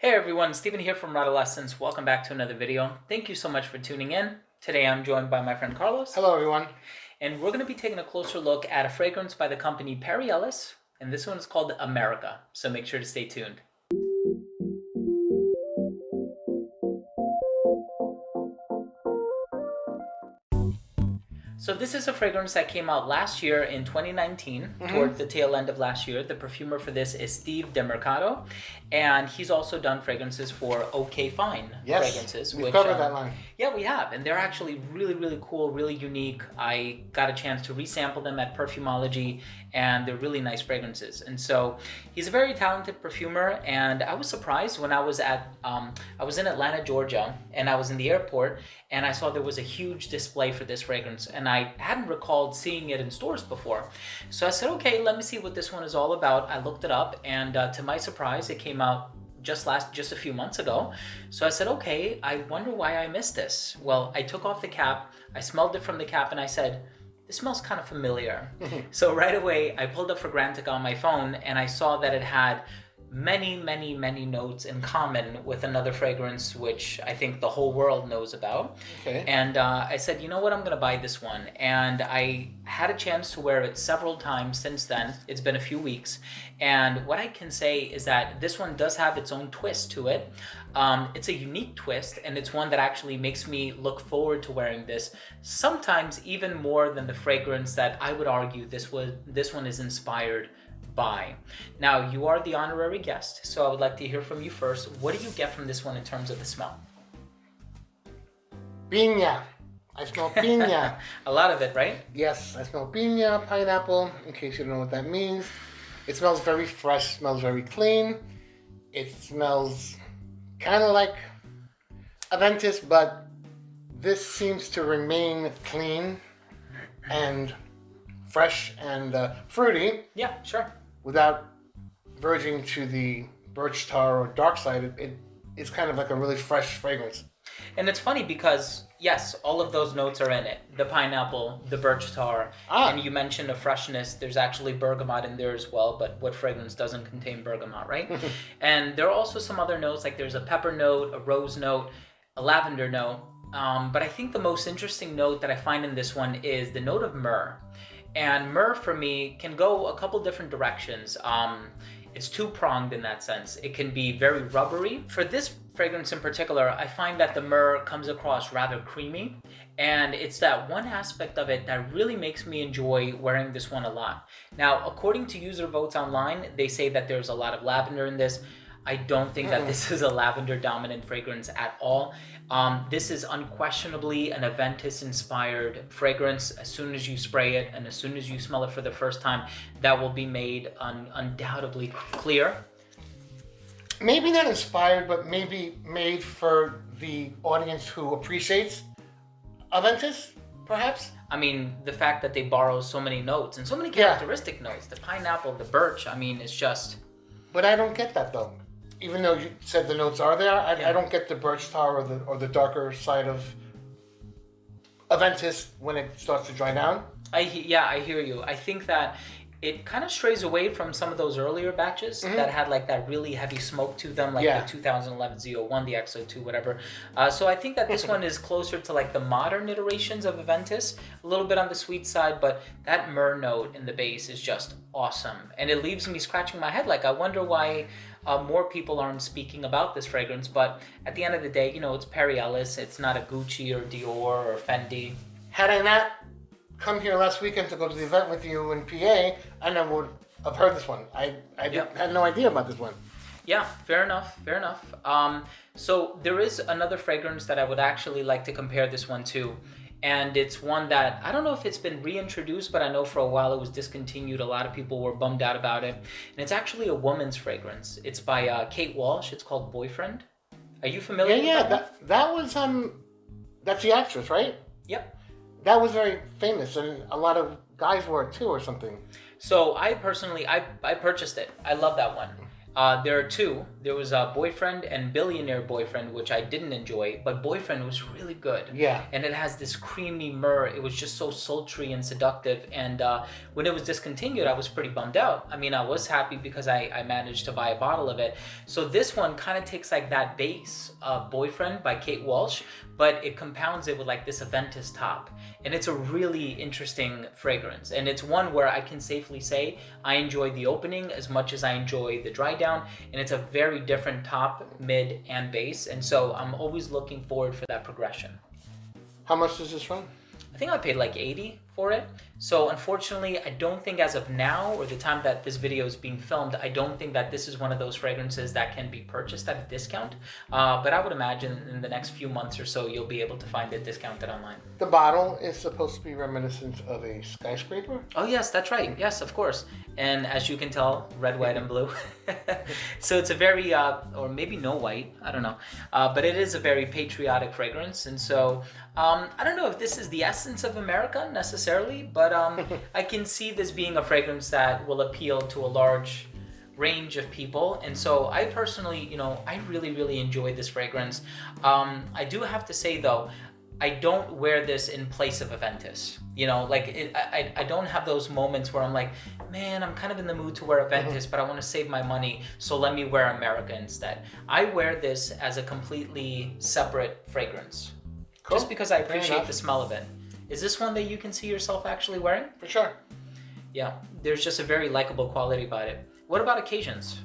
Hey everyone, Stephen here from Redolessence. Welcome back to another video. Thank you so much for tuning in. Today I'm joined by my friend Carlos. Hello everyone. And we're going to be taking a closer look at a fragrance by the company Perry Ellis. And this one is called America. So make sure to stay tuned. So this is a fragrance that came out last year in 2019, towards the tail end of last year. The perfumer for this is Steve DeMercado, and he's also done fragrances for OK Fine fragrances. We've covered that line. Yeah, we have, and they're actually really, really cool, really unique. I got a chance to resample them at Perfumology, and they're really nice fragrances. And so he's a very talented perfumer, and I was surprised when I was in Atlanta, Georgia, and I was in the airport, and I saw there was a huge display for this fragrance, and I hadn't recalled seeing it in stores before. So I said, okay, let me see what this one is all about. I looked it up, and to my surprise, it came out just a few months ago. So I said, okay, I wonder why I missed this. Well, I took off the cap, I smelled it from the cap, and I said, this smells kind of familiar. So right away, I pulled up Fragrantica on my phone, and I saw that it had many notes in common with another fragrance, which I think the whole world knows about. Okay. And I said, you know what, I'm gonna buy this one. And I had a chance to wear it several times since then. It's been a few weeks. And what I can say is that this one does have its own twist to it. It's a unique twist, and it's one that actually makes me look forward to wearing this, sometimes even more than the fragrance that I would argue this one is inspired by. Now, you are the honorary guest, so I would like to hear from you first. What do you get from this one in terms of the smell? Piña. I smell piña. A lot of it, right? Yes, I smell piña, pineapple, in case you don't know what that means. It smells very fresh, smells very clean. It smells kind of like Aventus, but this seems to remain clean and fresh and fruity. Yeah, sure. Without verging to the birch tar or dark side. It's kind of like a really fresh fragrance. And it's funny because, yes, all of those notes are in it. The pineapple, the birch tar, and you mentioned a freshness. There's actually bergamot in there as well, but what fragrance doesn't contain bergamot, right? And there are also some other notes, like there's a pepper note, a rose note, a lavender note. But I think the most interesting note that I find in this one is the note of myrrh. And myrrh for me can go a couple different directions. It's two-pronged in that sense. It can be very rubbery. For this fragrance in particular, I find that the myrrh comes across rather creamy, and it's that one aspect of it that really makes me enjoy wearing this one a lot. Now, according to user votes online, they say that there's a lot of lavender in this. I don't think that this is a lavender dominant fragrance at all. This is unquestionably an Aventus-inspired fragrance. As soon as you spray it and as soon as you smell it for the first time, that will be made undoubtedly clear. Maybe not inspired, but maybe made for the audience who appreciates Aventus, perhaps? I mean, the fact that they borrow so many notes and so many characteristic notes, the pineapple, the birch, I mean, it's just... But I don't get that, though. Even though you said the notes are there, I don't get the birch tar or the darker side of Aventus when it starts to dry down. I hear you. I think that it kind of strays away from some of those earlier batches that had like that really heavy smoke to them, like the 2011 Z01, the XO2, whatever. So I think that this one is closer to like the modern iterations of Aventus, a little bit on the sweet side, but that myrrh note in the base is just awesome. And it leaves me scratching my head like, I wonder why more people aren't speaking about this fragrance. But at the end of the day, you know, it's Perry Ellis. It's not a Gucci or Dior or Fendi. Had I not come here last weekend to go to the event with you in PA, I never would have heard this one. I had no idea about this one. Yeah, fair enough. So there is another fragrance that I would actually like to compare this one to. And it's one that, I don't know if it's been reintroduced, but I know for a while it was discontinued. A lot of people were bummed out about it. And it's actually a woman's fragrance. It's by Kate Walsh. It's called Boyfriend. Are you familiar with that? Yeah, that was, that's the actress, right? Yep. That was very famous, and a lot of guys wore it too or something. So I personally, I purchased it. I love that one. There are two. There was a Boyfriend and Billionaire Boyfriend, which I didn't enjoy, but Boyfriend was really good. Yeah. And it has this creamy myrrh. It was just so sultry and seductive. And when it was discontinued, I was pretty bummed out. I mean, I was happy because I managed to buy a bottle of it. So this one kind of takes like that base of Boyfriend by Kate Walsh, but it compounds it with like this Aventus top. And it's a really interesting fragrance. And it's one where I can safely say I enjoy the opening as much as I enjoy the dry down. And it's a very different top, mid, and base. And so I'm always looking forward for that progression. How much does this run? I think I paid like $80 for it. So unfortunately, I don't think as of now, or the time that this video is being filmed, I don't think that this is one of those fragrances that can be purchased at a discount. But I would imagine in the next few months or so, you'll be able to find it discounted online. The bottle is supposed to be reminiscent of a skyscraper? Oh yes, that's right. Yes, of course. And as you can tell, red, white, and blue. So it's a very, or maybe no white, I don't know. But it is a very patriotic fragrance. And so I don't know if this is the essence of America necessarily, but I can see this being a fragrance that will appeal to a large range of people. And so I personally, I really, really enjoy this fragrance. I do have to say though, I don't wear this in place of Aventus. I don't have those moments where I'm like, man, I'm kind of in the mood to wear Aventus, but I want to save my money, so let me wear America instead. I wear this as a completely separate fragrance, cool. Just because I appreciate the smell of it. Is this one that you can see yourself actually wearing? For sure. Yeah, there's just a very likable quality about it. What about occasions?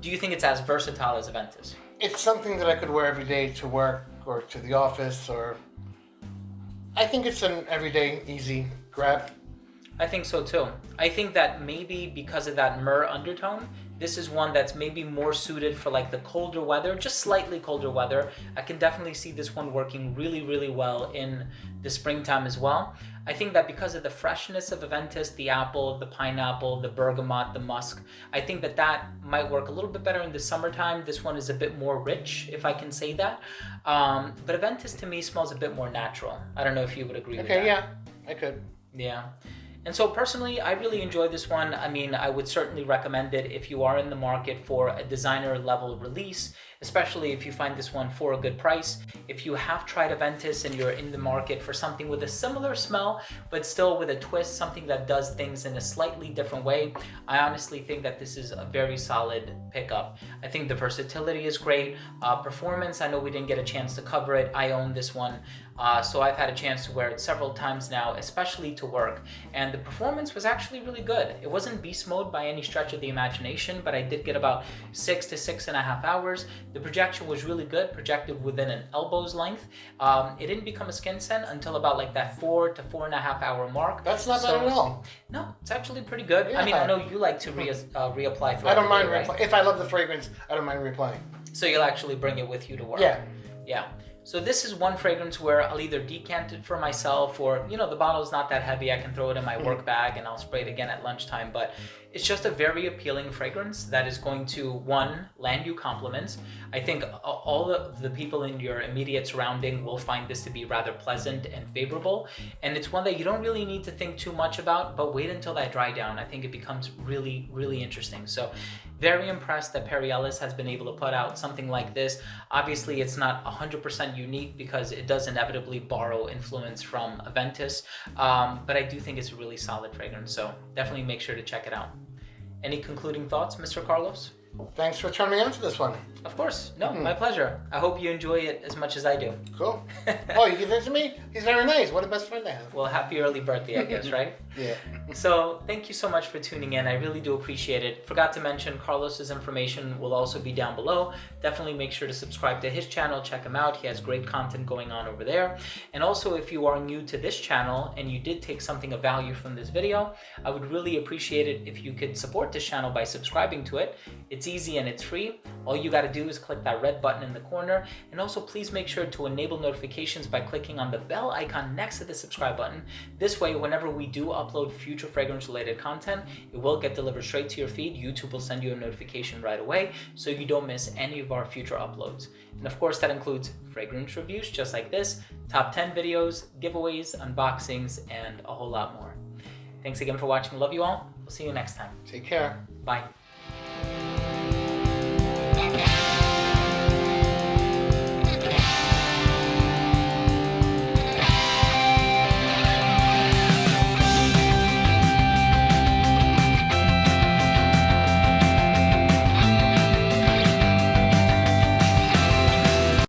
Do you think it's as versatile as Aventus? It's something that I could wear every day to work or to the office, or I think it's an everyday easy grab. I think so too. I think that maybe because of that myrrh undertone, this is one that's maybe more suited for like the colder weather, just slightly colder weather. I can definitely see this one working really, really well in the springtime as well. I think that because of the freshness of Aventus, the apple, the pineapple, the bergamot, the musk, I think that that might work a little bit better in the summertime. This one is a bit more rich, if I can say that. But Aventus to me smells a bit more natural. I don't know if you would agree with that. Okay, yeah, I could. Yeah. And so personally, I really enjoy this one. I mean, I would certainly recommend it if you are in the market for a designer level release, especially if you find this one for a good price. If you have tried Aventus and you're in the market for something with a similar smell, but still with a twist, something that does things in a slightly different way, I honestly think that this is a very solid pickup. I think the versatility is great. Performance, I know we didn't get a chance to cover it. I own this one. So I've had a chance to wear it several times now, especially to work. And the performance was actually really good. It wasn't beast mode by any stretch of the imagination, but I did get about 6 to 6.5 hours. The projection was really good, projected within an elbow's length. It didn't become a skin scent until about like that 4 to 4.5 hour mark. That's not bad at all. No, it's actually pretty good. Yeah. I mean, I know you like to reapply throughout I don't mind right? If I love the fragrance, I don't mind reapplying. So you'll actually bring it with you to work. Yeah. Yeah. So this is one fragrance where I'll either decant it for myself or, the bottle's not that heavy. I can throw it in my work bag and I'll spray it again at lunchtime. But it's just a very appealing fragrance that is going to, one, land you compliments. I think all of the people in your immediate surrounding will find this to be rather pleasant and favorable. And it's one that you don't really need to think too much about, but wait until that dry down. I think it becomes really, really interesting. So very impressed that Perry Ellis has been able to put out something like this. Obviously, it's not 100% unique because it does inevitably borrow influence from Aventus, but I do think it's a really solid fragrance, so definitely make sure to check it out. Any concluding thoughts, Mr. Carlos? Thanks for turning me on to this one. Of course. No, my pleasure. I hope you enjoy it as much as I do. Cool. Oh, you give it to me? He's very nice. What a best friend I have. Well, happy early birthday, I guess, right? Yeah. So thank you so much for tuning in. I really do appreciate it. Forgot to mention Carlos's information will also be down below. Definitely make sure to subscribe to his channel. Check him out. He has great content going on over there. And also, if you are new to this channel and you did take something of value from this video, I would really appreciate it if you could support this channel by subscribing to it. It's easy and it's free. All you got to do is click that red button in the corner, and also please make sure to enable notifications by clicking on the bell icon next to the subscribe button. This way, whenever we do upload future fragrance related content, it will get delivered straight to your feed. YouTube will send you a notification right away so you don't miss any of our future uploads. And of course, that includes fragrance reviews just like this, top 10 videos, giveaways, unboxings, and a whole lot more. Thanks again for watching. Love you all. We'll see you next time. Take care. Bye.